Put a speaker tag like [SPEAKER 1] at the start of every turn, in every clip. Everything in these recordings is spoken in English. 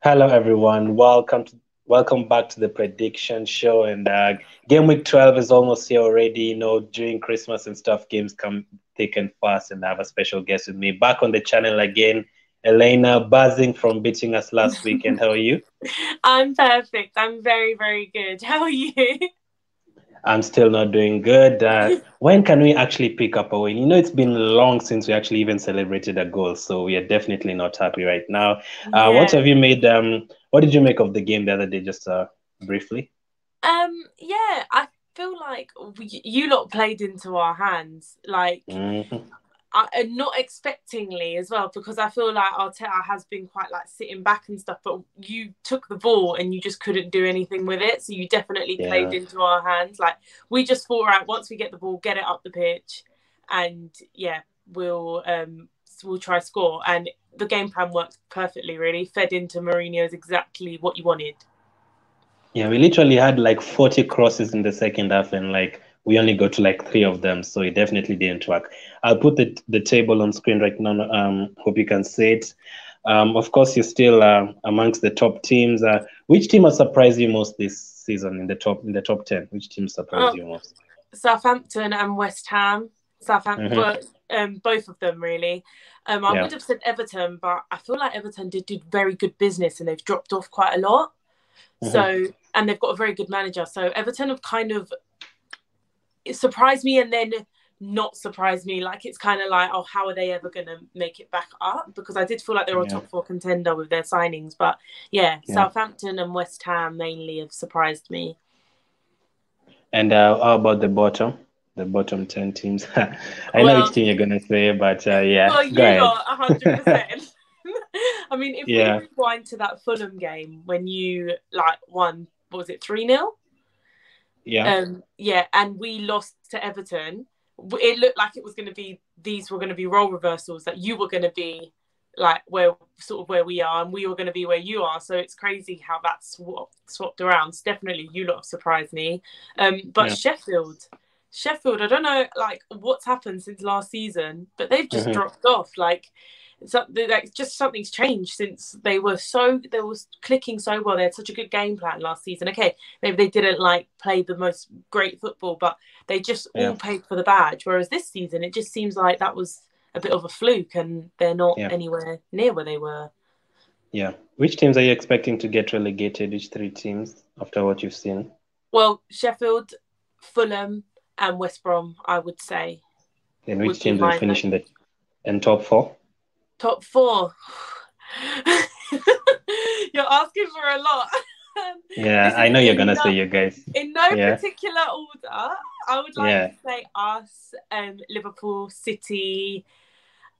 [SPEAKER 1] Hello, everyone. Welcome back to the prediction show. And game week 12 is almost here already. During Christmas and stuff, games come thick and fast. And I have a special guest with me back on the channel again, Elena, buzzing from beating us last weekend. How are you?
[SPEAKER 2] I'm perfect. I'm very, very good. How are you?
[SPEAKER 1] I'm still not doing good. When can we actually pick up a win? It's been long since we actually even celebrated a goal, so we are definitely not happy right now. What
[SPEAKER 2] Yeah.
[SPEAKER 1] have you made? What did you make of the game the other day? Just briefly.
[SPEAKER 2] Yeah, I feel like you lot played into our hands,
[SPEAKER 1] Mhm.
[SPEAKER 2] and not expectingly as well, because I feel like Arteta has been quite like sitting back and stuff, but you took the ball and you just couldn't do anything with it. So you definitely played
[SPEAKER 1] Yeah.
[SPEAKER 2] into our hands. Like we just thought, right, once we get the ball, get it up the pitch, and yeah, we'll try score. And the game plan worked perfectly. Really fed into Mourinho's exactly what you wanted.
[SPEAKER 1] Yeah, we literally had like 40 crosses in the second half, and like we only got to like three of them, so it definitely didn't work. I'll put the table on screen right now. Hope you can see it. Of course, you're still amongst the top teams. Which team has surprised you most this season in the top 10? Which team surprised
[SPEAKER 2] Oh,
[SPEAKER 1] you most?
[SPEAKER 2] Southampton and West Ham. Southampton,
[SPEAKER 1] Hmm.
[SPEAKER 2] but both of them really. I
[SPEAKER 1] Yeah.
[SPEAKER 2] would have said Everton, but I feel like Everton did very good business and they've dropped off quite a lot.
[SPEAKER 1] Hmm.
[SPEAKER 2] So, and they've got a very good manager. So Everton have kind of surprised me and then not surprised me. Like it's kind of like, oh, how are they ever going to make it back up? Because I did feel like they were a
[SPEAKER 1] Yeah.
[SPEAKER 2] top four contender with their signings. But yeah,
[SPEAKER 1] Yeah.
[SPEAKER 2] Southampton and West Ham mainly have surprised me.
[SPEAKER 1] And how about the bottom? The bottom 10 teams. I know which
[SPEAKER 2] Well,
[SPEAKER 1] team you're gonna say, but yeah,
[SPEAKER 2] well,
[SPEAKER 1] go
[SPEAKER 2] you
[SPEAKER 1] ahead.
[SPEAKER 2] lot, 100%. I mean, if we
[SPEAKER 1] Yeah.
[SPEAKER 2] rewind to that Fulham game when you like won, what was it, 3-0?
[SPEAKER 1] Yeah.
[SPEAKER 2] Yeah, and we lost to Everton. It looked like it was going to be, these were going to be role reversals, that you were going to be like where we are and we were going to be where you are. So it's crazy how that's swapped around. So definitely you lot have surprised me. But
[SPEAKER 1] Yeah.
[SPEAKER 2] Sheffield, I don't know like what's happened since last season, but they've just
[SPEAKER 1] Hmm.
[SPEAKER 2] dropped off. Like just something's changed since they was clicking so well. They had such a good game plan last season. Okay, maybe they didn't like play the most great football, but they just
[SPEAKER 1] Yeah.
[SPEAKER 2] all paid for the badge. Whereas this season, it just seems like that was a bit of a fluke, and they're not
[SPEAKER 1] Yeah.
[SPEAKER 2] anywhere near where they were.
[SPEAKER 1] Yeah. Which teams are you expecting to get relegated? Which three teams after what you've seen?
[SPEAKER 2] Well, Sheffield, Fulham, and West Brom, I would say,
[SPEAKER 1] And which
[SPEAKER 2] would be
[SPEAKER 1] teams will
[SPEAKER 2] my
[SPEAKER 1] finish in top four?
[SPEAKER 2] top four. You're asking for a lot.
[SPEAKER 1] Yeah, I
[SPEAKER 2] Listen,
[SPEAKER 1] know you're gonna say you guys.
[SPEAKER 2] in no
[SPEAKER 1] Yeah.
[SPEAKER 2] particular order, I would like
[SPEAKER 1] Yeah.
[SPEAKER 2] to say us, Liverpool, City,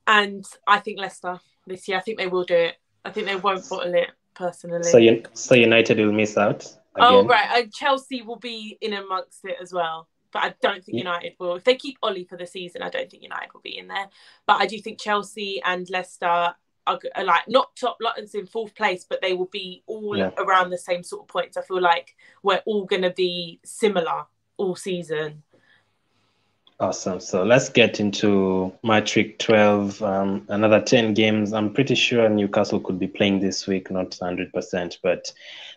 [SPEAKER 2] and I think Leicester this year. I think they will do it. I think they won't bottle it
[SPEAKER 1] So
[SPEAKER 2] personally.
[SPEAKER 1] United will miss out
[SPEAKER 2] Oh,
[SPEAKER 1] again.
[SPEAKER 2] right. Chelsea will be in amongst it as well. But I don't think
[SPEAKER 1] Y-
[SPEAKER 2] United will. If they keep Ollie for the season, I don't think United will be in there. But I do think Chelsea and Leicester are like not top lots in fourth place, but they will be all
[SPEAKER 1] Yeah.
[SPEAKER 2] around the same sort of points. I feel like we're all going to be similar all season.
[SPEAKER 1] Awesome. So let's get into MatchWeek 12. Another 10 games. I'm pretty sure Newcastle could be playing this week, not 100%, but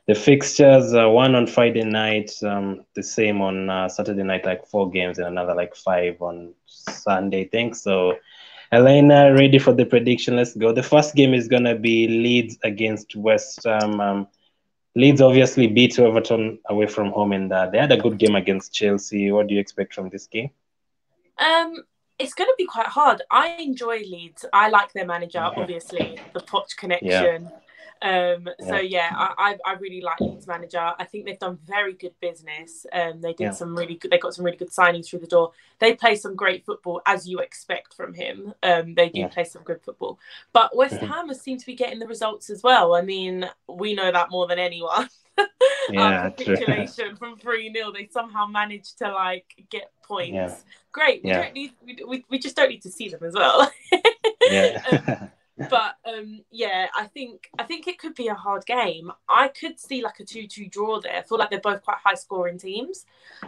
[SPEAKER 1] the fixtures, one on Friday night, the same on Saturday night, like four games, and another like five on Sunday, I think. So, Elena, ready for the prediction? Let's go. The first game is going to be Leeds against West Ham. Leeds obviously beat Everton away from home, and they had a good game against Chelsea. What do you expect from this game?
[SPEAKER 2] Um, it's going to be quite hard. I enjoy Leeds. I like their manager,
[SPEAKER 1] Mhm.
[SPEAKER 2] obviously, the Poch
[SPEAKER 1] Yeah,
[SPEAKER 2] connection. So
[SPEAKER 1] yeah,
[SPEAKER 2] yeah, I really like Leeds manager. I think they've done very good business. They did
[SPEAKER 1] yeah.
[SPEAKER 2] some really good. They got some really good signings through the door. They play some great football, as you expect from him. They do
[SPEAKER 1] Yeah.
[SPEAKER 2] play some good football. But West
[SPEAKER 1] Mhm.
[SPEAKER 2] Ham seem to be getting the results as well. I mean, we know that more than anyone. Our
[SPEAKER 1] Yeah, true.
[SPEAKER 2] capitulation from 3-0, they somehow managed to like get
[SPEAKER 1] Yeah,
[SPEAKER 2] points. Great. We
[SPEAKER 1] yeah,
[SPEAKER 2] don't need. We just don't need to see them as well.
[SPEAKER 1] yeah.
[SPEAKER 2] But yeah, I think it could be a hard game. I could see like a 2-2 draw there. I feel like they're both quite high scoring teams.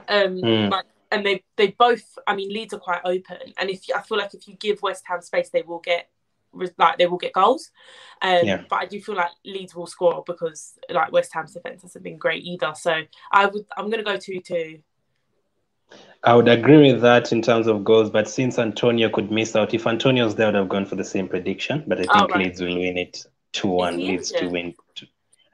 [SPEAKER 1] Mm,
[SPEAKER 2] Like, and they both. I mean, Leeds are quite open, and if I feel like if you give West Ham space, they will get like they will get goals.
[SPEAKER 1] Yeah.
[SPEAKER 2] But I do feel like Leeds will score because like West Ham's defence hasn't been great either. So I'm going to go 2-2.
[SPEAKER 1] I would agree with that in terms of goals, but since Antonio could miss out, if Antonio's there, I would have gone for the same prediction. But I think
[SPEAKER 2] Right.
[SPEAKER 1] Leeds will win it
[SPEAKER 2] Is
[SPEAKER 1] 2-1.
[SPEAKER 2] he
[SPEAKER 1] Leeds to
[SPEAKER 2] injured?
[SPEAKER 1] win.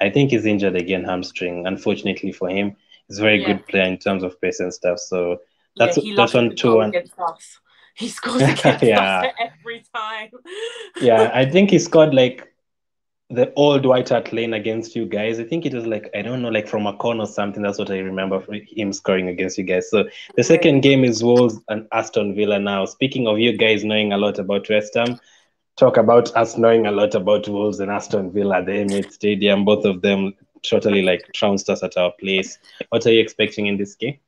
[SPEAKER 1] I think he's injured again, hamstring. Unfortunately for him, he's a very
[SPEAKER 2] Yeah.
[SPEAKER 1] good player in terms of pace and stuff. So
[SPEAKER 2] Yeah,
[SPEAKER 1] that's
[SPEAKER 2] he loves
[SPEAKER 1] one
[SPEAKER 2] the goal
[SPEAKER 1] 2-1.
[SPEAKER 2] against us. He scores against
[SPEAKER 1] Yeah,
[SPEAKER 2] us every time.
[SPEAKER 1] yeah. I think he scored like the old White Hart Lane against you guys. I think it was like, I don't know, like from a corner or something. That's what I remember from him scoring against you guys. So the second game is Wolves and Aston Villa now. Speaking of you guys knowing a lot about West Ham, talk about us knowing a lot about Wolves and Aston Villa at the Emirates Stadium. Both of them totally like trounced us at our place. What are you expecting in this game?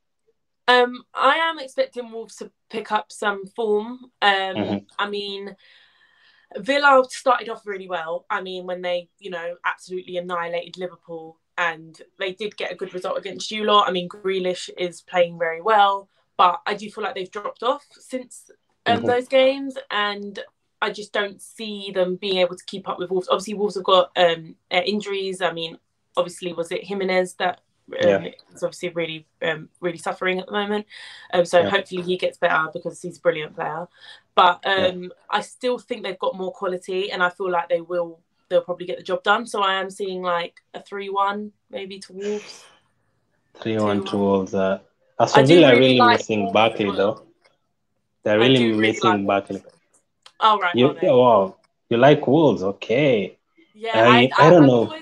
[SPEAKER 2] I am expecting Wolves to pick up some form. I mean, Villa started off really well. I mean, when they, absolutely annihilated Liverpool, and they did get a good result against you lot. I mean, Grealish is playing very well, but I do feel like they've dropped off since those games, and I just don't see them being able to keep up with Wolves. Obviously, Wolves have got injuries. I mean, obviously, was it Jimenez that is obviously really, really suffering at the moment? So hopefully he gets better because he's a brilliant player. But I still think they've got more quality, and I feel like they'll probably get the job done. So I am seeing like a 3-1 maybe to Wolves.
[SPEAKER 1] 3-1 to Wolves. Aston Villa are really missing Barkley though. They're really missing Barkley.
[SPEAKER 2] Oh right,
[SPEAKER 1] wow, you like Wolves? Okay.
[SPEAKER 2] Yeah,
[SPEAKER 1] I don't know.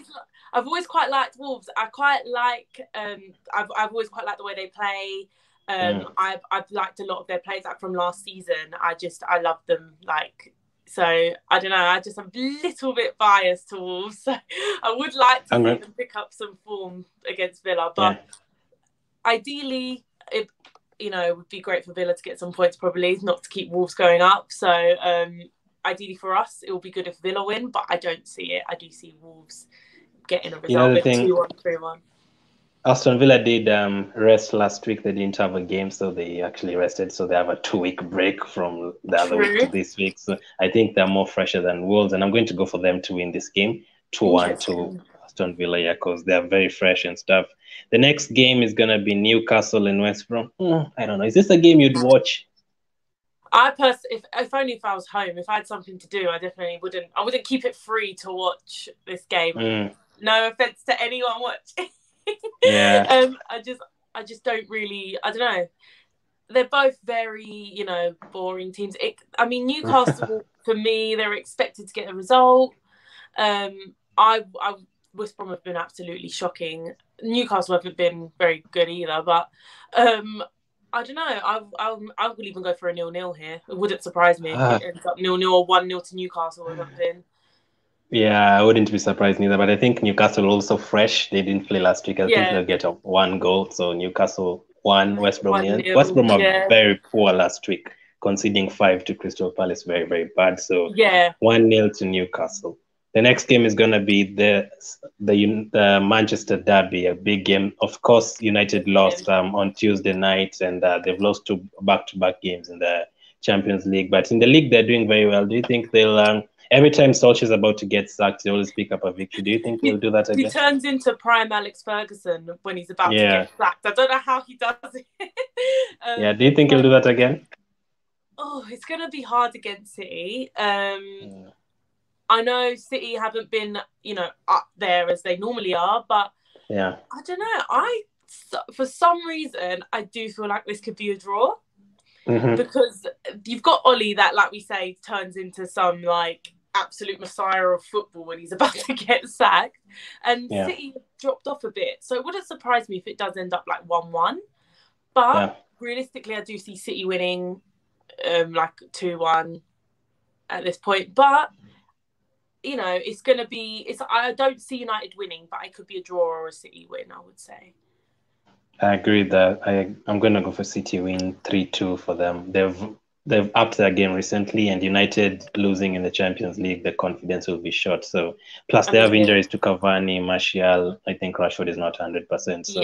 [SPEAKER 2] I've always quite liked Wolves. I quite like. I've always quite liked the way they play. I've liked a lot of their plays like from last season. I love them. Like, so I don't know. I'm a little bit biased to Wolves. So I would like to see them pick up some form against Villa, but ideally, it would be great for Villa to get some points. Probably not to keep Wolves going up. So ideally for us, it will be good if Villa win, but I don't see it. I do see Wolves getting a result with 2-1, 3-1.
[SPEAKER 1] Aston Villa did rest last week. They didn't have a game, so they actually rested. So they have a 2-week break from the other week to this week. So I think they're more fresher than Wolves, and I'm going to go for them to win this game 2-1 to Aston Villa, because they're very fresh and stuff. The next game is gonna be Newcastle and West Brom. I don't know. Is this a game you'd watch?
[SPEAKER 2] If only if I was home, if I had something to do, I definitely wouldn't. I wouldn't keep it free to watch this game. No offense to anyone watching.
[SPEAKER 1] Yeah.
[SPEAKER 2] I just don't really. I don't know. They're both very, boring teams. Newcastle for me, they're expected to get a result. West Brom have been absolutely shocking. Newcastle haven't been very good either, but I don't know. I would even go for a 0-0 here. It wouldn't surprise me if it ends up 0-0 or 1-0 to Newcastle or something.
[SPEAKER 1] Yeah, I wouldn't be surprised neither. But I think Newcastle are also fresh. They didn't play last week. I think they'll get up 1 goal. So Newcastle 1, West Brom 0. West Brom are very poor last week, conceding 5 to Crystal Palace. Very, very bad. So 1-0 to Newcastle. The next game is going to be the Manchester Derby, a big game. Of course, United lost on Tuesday night, and they've lost 2 back-to-back games in the Champions League. But in the league, they're doing very well. Do you think they'll... every time Solskjaer's about to get sacked, they always pick up a victory. Do you think they'll do that again?
[SPEAKER 2] He turns into prime Alex Ferguson when he's about to get sacked. I don't know how he does it.
[SPEAKER 1] Do you think he'll do that again?
[SPEAKER 2] Oh, it's going to be hard against City. I know City haven't been, up there as they normally are, but I don't know. For some reason, I do feel like this could be a draw. Because you've got Ollie that, like we say, turns into some like absolute messiah of football when he's about to get sacked, and City dropped off a bit, so it wouldn't surprise me if it does end up like 1-1. But realistically, I do see City winning like 2-1 at this point. But it's going to be. I don't see United winning, but it could be a draw or a City win, I would say.
[SPEAKER 1] I agree that I'm going to go for City win 3-2 for them. They've upped their game recently, and United losing in the Champions League, the confidence will be shot. So plus they have injuries to Cavani, Martial. I think Rashford is not 100%. So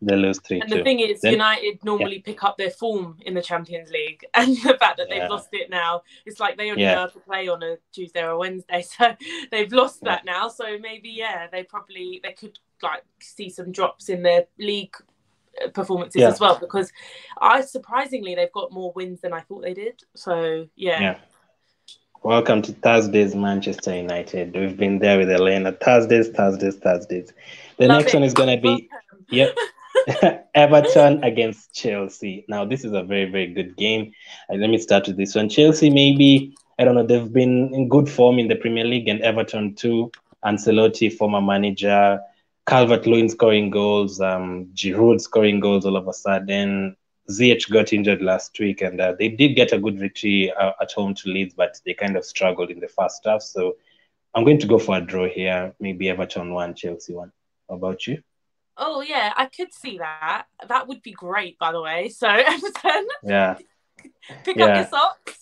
[SPEAKER 1] They lose
[SPEAKER 2] And the
[SPEAKER 1] 3-2.
[SPEAKER 2] thing is,
[SPEAKER 1] Then,
[SPEAKER 2] United
[SPEAKER 1] yeah,
[SPEAKER 2] normally pick up their form in the Champions League, and the fact that they've
[SPEAKER 1] yeah,
[SPEAKER 2] lost it now, it's like they only know
[SPEAKER 1] yeah,
[SPEAKER 2] how to play on a Tuesday or a Wednesday, so they've lost
[SPEAKER 1] yeah,
[SPEAKER 2] that now. So maybe they could like see some drops in their league performances
[SPEAKER 1] yeah,
[SPEAKER 2] as well, because surprisingly they've got more wins than I thought they did. So yeah.
[SPEAKER 1] yeah. Welcome to Thursday's Manchester United. We've been there with Elena. Thursdays, Thursdays, Thursdays. The
[SPEAKER 2] Love
[SPEAKER 1] next
[SPEAKER 2] it.
[SPEAKER 1] one is gonna be, yep, Everton against Chelsea. Now, this is a very, very good game. Let me start with this one. Chelsea, maybe, I don't know, they've been in good form in the Premier League, and Everton too. Ancelotti, former manager, Calvert-Lewin scoring goals, Giroud scoring goals all of a sudden. ZH got injured last week, and they did get a good victory at home to Leeds, but they kind of struggled in the first half. So I'm going to go for a draw here. Maybe Everton 1, Chelsea 1. How about you?
[SPEAKER 2] Oh yeah, I could see that. That would be great, by the way. So Everton,
[SPEAKER 1] Yeah,
[SPEAKER 2] pick up your
[SPEAKER 1] yeah,
[SPEAKER 2] socks.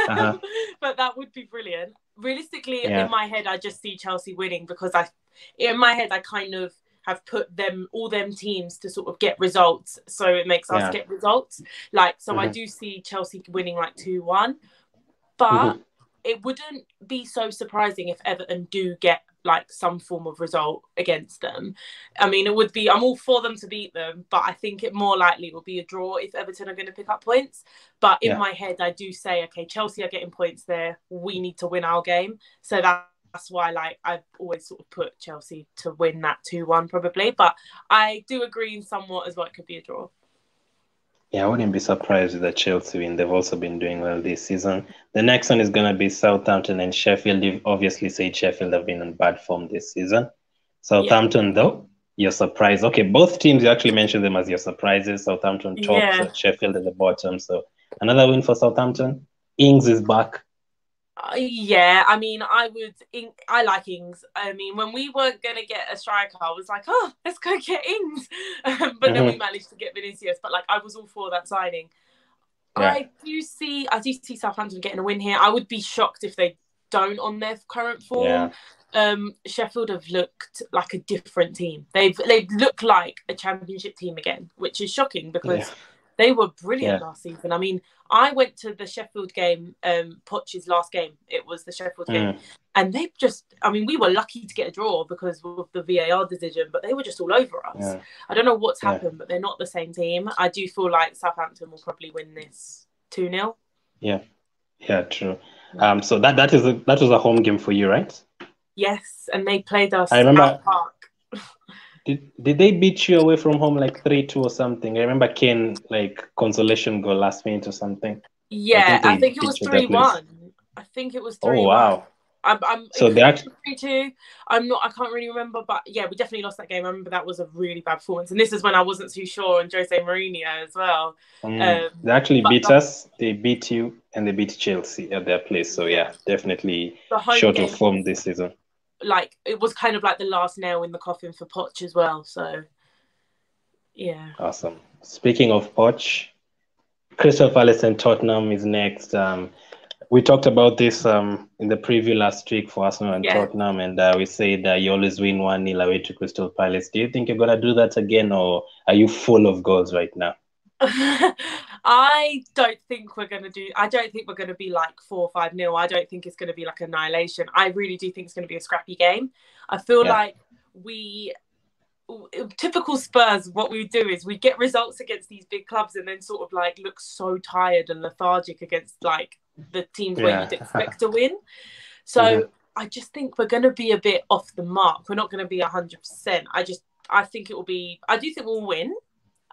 [SPEAKER 1] uh-huh,
[SPEAKER 2] But that would be brilliant. Realistically, in
[SPEAKER 1] yeah,
[SPEAKER 2] my head, I just see Chelsea winning, because in my head, I kind of have put all them teams to sort of get results, so it makes us
[SPEAKER 1] yeah.
[SPEAKER 2] get results. Like, so I
[SPEAKER 1] Mm-hmm,
[SPEAKER 2] do see Chelsea winning like 2-1, but
[SPEAKER 1] mm-hmm,
[SPEAKER 2] it wouldn't be so surprising if Everton do get like some form of result against them. I mean, it would be, I'm all for them to beat them, but I think it more likely will be a draw if Everton are going to pick up points. But in
[SPEAKER 1] yeah.
[SPEAKER 2] my head, I do say, okay, Chelsea are getting points there. We need to win our game. So that's why, like, I've always sort of put Chelsea to win that 2-1 probably. But I do agree in somewhat as well, it could be a draw.
[SPEAKER 1] Yeah, I wouldn't be surprised with the Chelsea win. They've also been doing well this season. The next one is going to be Southampton and Sheffield. You've obviously said Sheffield have been in bad form this season.
[SPEAKER 2] Yeah.
[SPEAKER 1] Southampton, though, you're surprised. Okay, both teams, you actually mentioned them as your surprises. Southampton top,
[SPEAKER 2] Yeah.
[SPEAKER 1] Sheffield at the bottom. So another win for Southampton. Ings is back.
[SPEAKER 2] Yeah, I mean, I like Ings. I mean, when we weren't going to get a striker, I was like, oh, let's go get Ings. But then we
[SPEAKER 1] Mm-hmm.
[SPEAKER 2] managed to get Vinicius. But like, I was all for that signing.
[SPEAKER 1] Yeah,
[SPEAKER 2] I do see Southampton getting a win here. I would be shocked if they don't on their current form.
[SPEAKER 1] yeah,
[SPEAKER 2] Sheffield have looked like a different team. They've looked like a championship team again, which is shocking
[SPEAKER 1] yeah,
[SPEAKER 2] because they were brilliant
[SPEAKER 1] yeah.
[SPEAKER 2] last season. I mean, I went to the Sheffield game, Poch's last game. It was the Sheffield game.
[SPEAKER 1] Mm,
[SPEAKER 2] And we were lucky to get a draw because of the VAR decision, but they were just all over us.
[SPEAKER 1] yeah,
[SPEAKER 2] I don't know what's
[SPEAKER 1] yeah,
[SPEAKER 2] happened, but they're not the same team. I do feel like Southampton will probably win this 2-0.
[SPEAKER 1] yeah, yeah, true. So that was a home game for you, right?
[SPEAKER 2] Yes, and they played
[SPEAKER 1] I
[SPEAKER 2] us
[SPEAKER 1] remember.
[SPEAKER 2] out park.
[SPEAKER 1] Did they beat you away from home like 3-2 or something? I remember Kane like consolation goal last minute or something. I
[SPEAKER 2] Yeah,
[SPEAKER 1] think
[SPEAKER 2] I
[SPEAKER 1] they
[SPEAKER 2] think it was
[SPEAKER 1] beat you that place.
[SPEAKER 2] 3-1. I think it was
[SPEAKER 1] Oh
[SPEAKER 2] 3-1.
[SPEAKER 1] wow!
[SPEAKER 2] It
[SPEAKER 1] So they
[SPEAKER 2] could have
[SPEAKER 1] actually,
[SPEAKER 2] been 3-2. I can't really remember, but yeah, we definitely lost that game. I remember that was a really bad performance, and this is when I wasn't too sure on Jose Mourinho as well.
[SPEAKER 1] they actually
[SPEAKER 2] But
[SPEAKER 1] beat us. They beat you, and they beat Chelsea at their place. So
[SPEAKER 2] yeah,
[SPEAKER 1] yeah, definitely
[SPEAKER 2] the home
[SPEAKER 1] short of
[SPEAKER 2] game
[SPEAKER 1] form
[SPEAKER 2] was
[SPEAKER 1] this season.
[SPEAKER 2] like, it was kind of like the last nail in the coffin for Poch as well. So yeah.
[SPEAKER 1] Awesome. Speaking of Poch, Crystal Palace and Tottenham is next. We talked about this in the preview last week for Arsenal and
[SPEAKER 2] Yeah.
[SPEAKER 1] Tottenham, and we said you always win 1-0 away to Crystal Palace. Do you think you're gonna do that again, or are you full of goals right now?
[SPEAKER 2] I don't think we're going to be like 4-5-0. I don't think it's going to be like annihilation. I really do think it's going to be a scrappy game. I feel
[SPEAKER 1] Yeah,
[SPEAKER 2] like typical Spurs, what we do is we get results against these big clubs and then sort of like look so tired and lethargic against like the teams where
[SPEAKER 1] yeah.
[SPEAKER 2] you'd expect to win.
[SPEAKER 1] Mhm.
[SPEAKER 2] So I just think we're going to be a bit off the mark. We're not going to be 100%. I think it will be, I do think we'll win.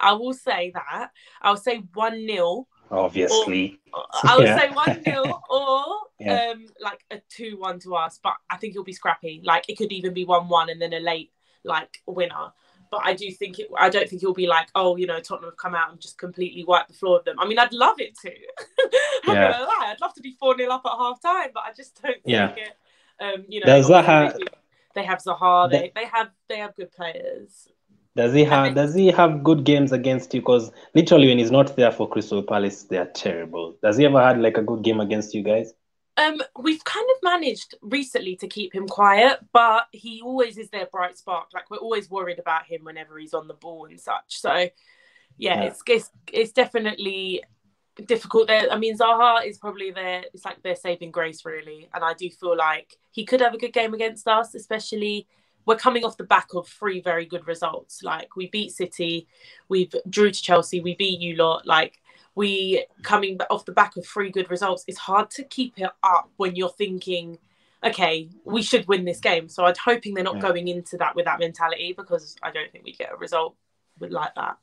[SPEAKER 2] I will say that. I'll say 1-0. Or
[SPEAKER 1] Obviously.
[SPEAKER 2] I would
[SPEAKER 1] Yeah.
[SPEAKER 2] say 1-0 or
[SPEAKER 1] Yeah.
[SPEAKER 2] like a 2-1 to us. But I think it'll be scrappy. Like, it could even be 1-1 and then a late like winner. But I don't think it'll be like, oh, Tottenham have come out and just completely wiped the floor of them. I mean, I'd love it to. I'm
[SPEAKER 1] Yeah.
[SPEAKER 2] gonna lie, I'd love to be 4-0 up at half time, but I just don't
[SPEAKER 1] Yeah.
[SPEAKER 2] see it.
[SPEAKER 1] Does Zaha
[SPEAKER 2] they have Zaha,
[SPEAKER 1] that
[SPEAKER 2] they have good players.
[SPEAKER 1] does he have good games against you? Because literally when he's not there for Crystal Palace, they are terrible. Does he ever had like a good game against you guys?
[SPEAKER 2] We've kind of managed recently to keep him quiet, but he always is their bright spark. Like, we're always worried about him whenever he's on the ball and such. So, yeah. It's definitely difficult there. I mean, Zaha is probably it's like their saving grace, really. And I do feel like he could have a good game against us, especially we're coming off the back of 3 very good results. Like, we beat City, we've drew to Chelsea, we beat you lot. Like, we coming off the back of 3 good results. It's hard to keep it up when you're thinking, okay, we should win this game. So I'm hoping they're not going into that with that mentality, because I don't think we'd get a result like that.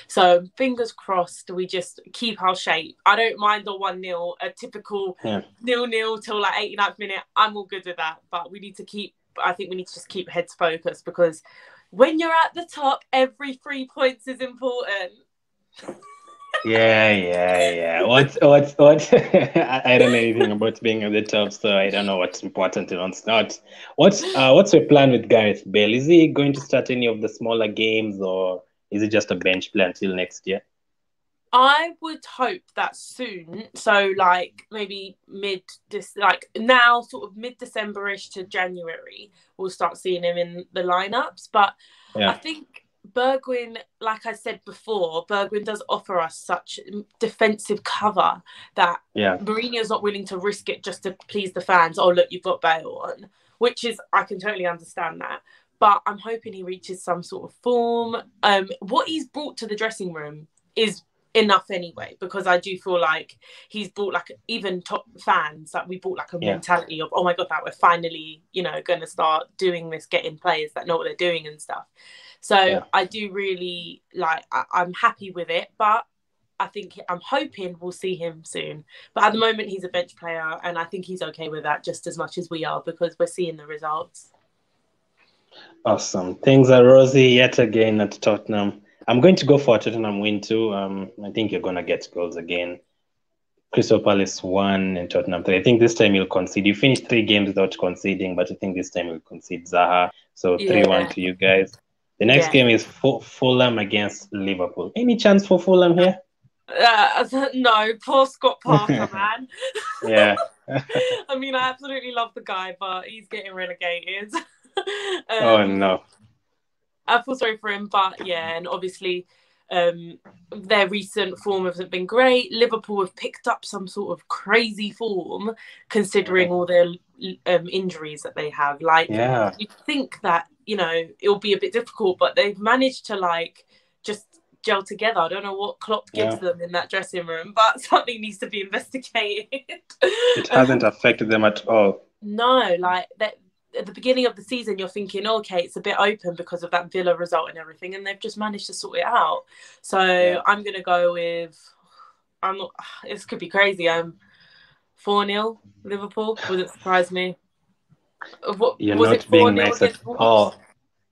[SPEAKER 2] So fingers crossed we just keep our shape. I don't mind the 1-0, a typical 0-0 till like 89th minute. I'm all good with that. But we need to just keep heads focused, because when you're at the top, every 3 points is important.
[SPEAKER 1] Yeah. What? I don't know anything about being at the top, so I don't know what's important and what's not. What's your plan with Gareth Bale? Is he going to start any of the smaller games, or is it just a bench play until next year?
[SPEAKER 2] I would hope that soon. So, like, maybe now, sort of mid-December-ish to January, we'll start seeing him in the lineups. But I think Bergwijn, like I said before, Bergwijn does offer us such defensive cover that Mourinho's not willing to risk it just to please the fans. Oh, look, you've got Bale on, which is, I can totally understand that. But I'm hoping he reaches some sort of form. What he's brought to the dressing room is enough anyway, because I do feel like he's brought, like, even top fans, like, we brought like a mentality of, oh my god, that we're finally, going to start doing this, getting players that know what they're doing and stuff. So I do really I'm happy with it, but I'm hoping we'll see him soon. But at the moment, he's a bench player, and I think he's okay with that just as much as we are, because we're seeing the results.
[SPEAKER 1] Awesome. Things are rosy yet again at Tottenham. I'm going to go for a Tottenham win too. I think you're going to get goals again. Crystal Palace 1 and Tottenham 3. I think this time you'll concede. You finished 3 games without conceding, but I think this time you'll concede Zaha. So 3-1 to you guys. The next game is Fulham against Liverpool. Any chance for Fulham here?
[SPEAKER 2] No, poor Scott Parker, man.
[SPEAKER 1] Yeah.
[SPEAKER 2] I mean, I absolutely love the guy, but he's getting relegated.
[SPEAKER 1] Oh, no.
[SPEAKER 2] I feel sorry for him, but and obviously their recent form hasn't been great. Liverpool have picked up some sort of crazy form, considering all their injuries that they have. You'd think that, it'll be a bit difficult, but they've managed to, just gel together. I don't know what Klopp gives them in that dressing room, but something needs to be investigated.
[SPEAKER 1] It hasn't affected them at all.
[SPEAKER 2] No, at the beginning of the season, you're thinking, okay, it's a bit open because of that Villa result and everything, and they've just managed to sort it out. So I'm going to go with, this could be crazy, 4-0 Liverpool. Wouldn't surprise me.
[SPEAKER 1] You're was not it being nice at all.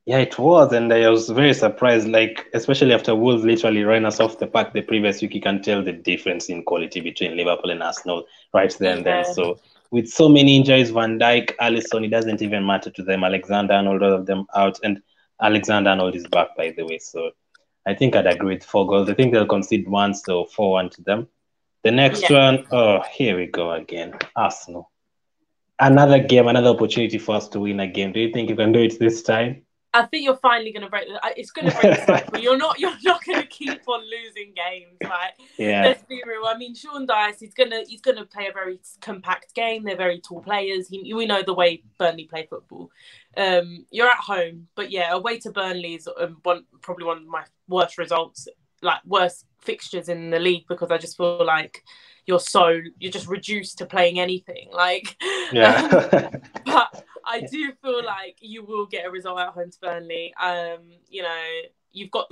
[SPEAKER 1] Yeah, it was, and I was very surprised, especially after Wolves literally ran us off the park the previous week. You can tell the difference in quality between Liverpool and Arsenal right there and then. So with so many injuries, Van Dijk, Alisson, it doesn't even matter to them. Alexander-Arnold, all of them out, and Alexander-Arnold is back, by the way. So I think I'd agree with 4 goals. I think they'll concede 1, so 4-1 to them. The next one, here we go again. Arsenal. Another game, another opportunity for us to win a game. Do you think you can do it this time?
[SPEAKER 2] I think you're finally going to break it's going to break the cycle. You're not going to keep on losing games. Let's be real. I mean, Sean Dyche, he's going to play a very compact game. They're very tall players. We know the way Burnley play football. You're at home, but away to Burnley is probably one of my worst results, worst fixtures in the league, because I just feel like you're just reduced to playing anything. But I do feel like you will get a result at home to Burnley. You've got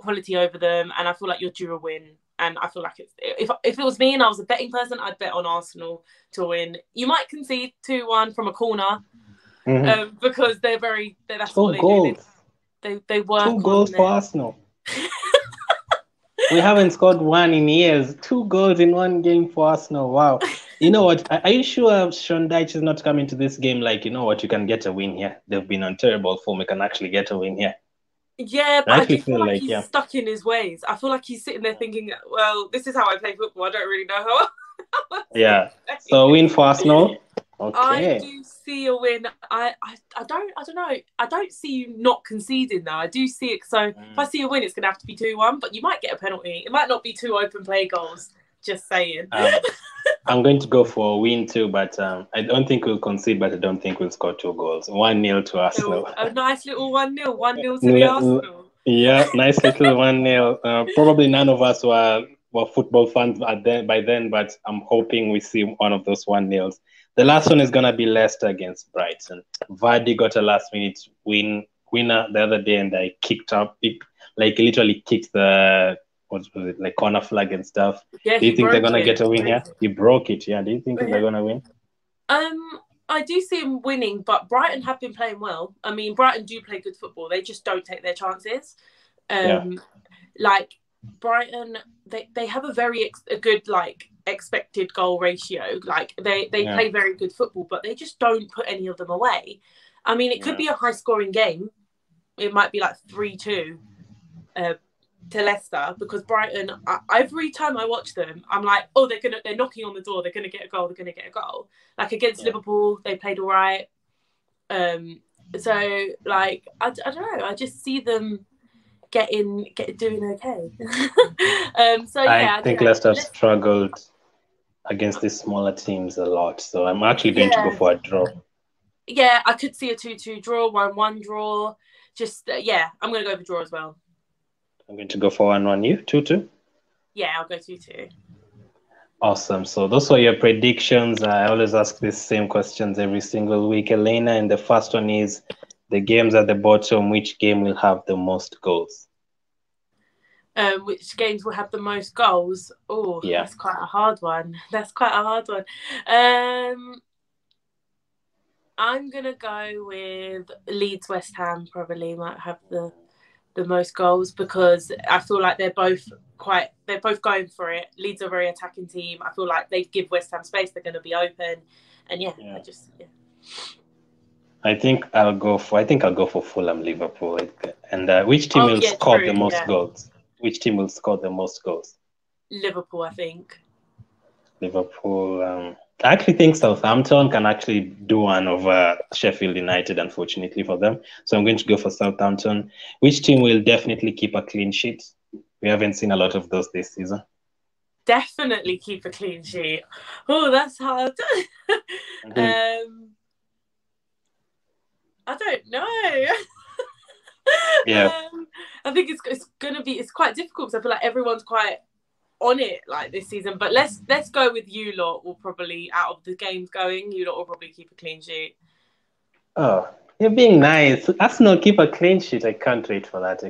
[SPEAKER 2] quality over them, and I feel like you're due a win. And I feel like if it was me and I was a betting person, I'd bet on Arsenal to win. You might concede 2-1 from a corner, because that's what they do. They work
[SPEAKER 1] 2 goals for Arsenal. We haven't scored 1 in years. 2 goals in 1 game for Arsenal. Wow. You know what? Are you sure Sean Dyche is not coming to this game you know what, you can get a win here? They've been on terrible form. We can actually get a win here.
[SPEAKER 2] Yeah, but I do feel like he's stuck in his ways. I feel like he's sitting there thinking, well, this is how I play football. I don't really know how
[SPEAKER 1] Yeah. So win for Arsenal.
[SPEAKER 2] I
[SPEAKER 1] Okay.
[SPEAKER 2] do see a win. I don't know. I don't see you not conceding though. I do see it. So if I see a win, it's gonna have to be 2-1. But you might get a penalty. It might not be 2 open play goals. Just saying.
[SPEAKER 1] I'm going to go for a win too, but I don't think we'll concede, but I don't think we'll score 2 goals. 1-0 to Arsenal.
[SPEAKER 2] So, a nice little 1-0. 1-0 to the Arsenal.
[SPEAKER 1] Yeah, nice little 1-0. Probably none of us were football fans by then, but I'm hoping we see one of those 1-0s. The last one is gonna be Leicester against Brighton. Vardy got a last-minute winner the other day, and I literally kicked the what was it, like corner flag and stuff.
[SPEAKER 2] Yeah,
[SPEAKER 1] Do you think they're gonna get a win here? He broke it. Yeah. Do you think they're gonna win?
[SPEAKER 2] I do see them winning, but Brighton have been playing well. I mean, Brighton do play good football. They just don't take their chances. Like Brighton, they have a good expected goal ratio. Like they play very good football, but they just don't put any of them away. I mean, it could be a high scoring game. It might be like 3-2 to Leicester, because Brighton, every time I watch them, I'm like, oh, they're knocking on the door. They're gonna get a goal. They're gonna get a goal. Like against Liverpool, they played all right. So like I don't know. I just see them doing okay. So yeah,
[SPEAKER 1] I think Leicester struggled against these smaller teams a lot. So I'm actually going to go for a draw.
[SPEAKER 2] Yeah, I could see a 2-2 draw, 1-1 draw. Just I'm going to go for draw as well.
[SPEAKER 1] I'm going to go for 1-1. You 2-2?
[SPEAKER 2] Yeah, I'll go 2-2.
[SPEAKER 1] Awesome. So those were your predictions. I always ask these same questions every single week, Elena. And the first one is the games at the bottom. Which game will have the most goals?
[SPEAKER 2] Which games will have the most goals? Oh, yeah. That's quite a hard one. I'm going to go with Leeds West Ham, probably might have the most goals, because I feel like they're both going for it. Leeds are a very attacking team. I feel like they give West Ham space. They're going to be open. And
[SPEAKER 1] I think I'll go for Fulham Liverpool. And which team will score the most goals? Which team will score the most goals?
[SPEAKER 2] Liverpool, I think.
[SPEAKER 1] Liverpool. I actually think Southampton can actually do one over Sheffield United, unfortunately for them. So I'm going to go for Southampton. Which team will definitely keep a clean sheet? We haven't seen a lot of those this season.
[SPEAKER 2] Definitely keep a clean sheet. Oh, that's hard. I don't know. I think it's quite difficult, because I feel like everyone's quite on it like this season. But let's go with you lot. Will probably, out of the games going, you lot will probably keep a clean sheet.
[SPEAKER 1] Oh, you're being nice. Arsenal keep a clean sheet. I can't wait for that.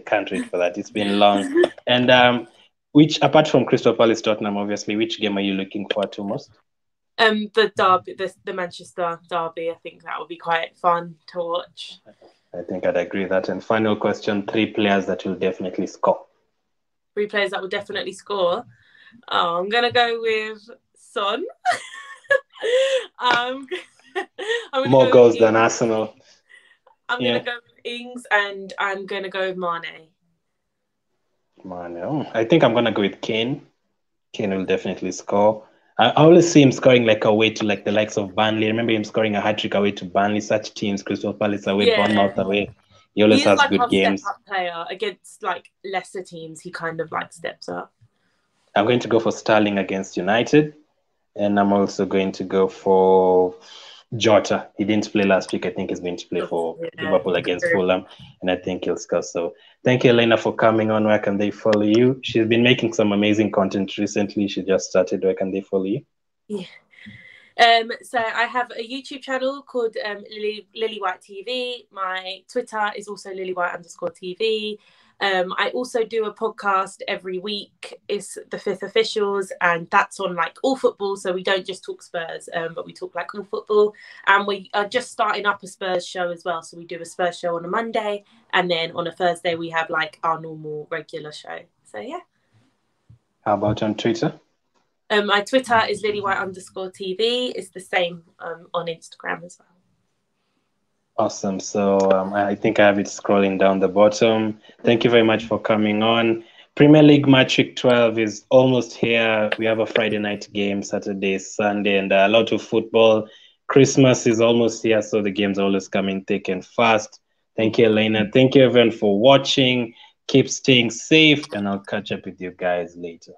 [SPEAKER 1] It's been long. And which, apart from Crystal Palace Tottenham, obviously, which game are you looking forward to most?
[SPEAKER 2] The derby, the Manchester derby. I think that would be quite fun to watch.
[SPEAKER 1] I think I'd agree with that. And final question: 3 players that will definitely score.
[SPEAKER 2] 3 players that will definitely score. Oh, I'm gonna go with Son.
[SPEAKER 1] More goals than Arsenal.
[SPEAKER 2] I'm gonna go with Ings, and I'm gonna go with Mane.
[SPEAKER 1] I think I'm gonna go with Kane. Kane will definitely score. I always see him scoring like away to like the likes of Burnley. I remember him scoring a hat-trick away to Burnley. Such teams, Crystal Palace away, Bournemouth away. He always has good games.
[SPEAKER 2] Step-up player against like lesser teams. He kind of like steps up.
[SPEAKER 1] I'm going to go for Sterling against United, and I'm also going to go for Jota. He didn't play last week. I think he's going to play for Liverpool against Fulham, and I think he'll score. So thank you, Elena, for coming on. Where can they follow you? She's been making some amazing content recently. She just started. Where can they follow you?
[SPEAKER 2] So I have a YouTube channel called Lily White TV. My Twitter is also LilyWhite_TV. I also do a podcast every week. It's the Fifth Officials, and that's on like all football. So we don't just talk Spurs, but we talk like all football. And we are just starting up a Spurs show as well. So we do a Spurs show on a Monday, and then on a Thursday we have like our normal regular show. So yeah.
[SPEAKER 1] How about on Twitter?
[SPEAKER 2] My Twitter is LilyWhite_TV. It's the same on Instagram as well.
[SPEAKER 1] Awesome. So I think I have it scrolling down the bottom. Thank you very much for coming on. Premier League match week 12 is almost here. We have a Friday night game, Saturday, Sunday, and a lot of football. Christmas is almost here, so the games are always coming thick and fast. Thank you, Elena. Thank you, everyone, for watching. Keep staying safe, and I'll catch up with you guys later.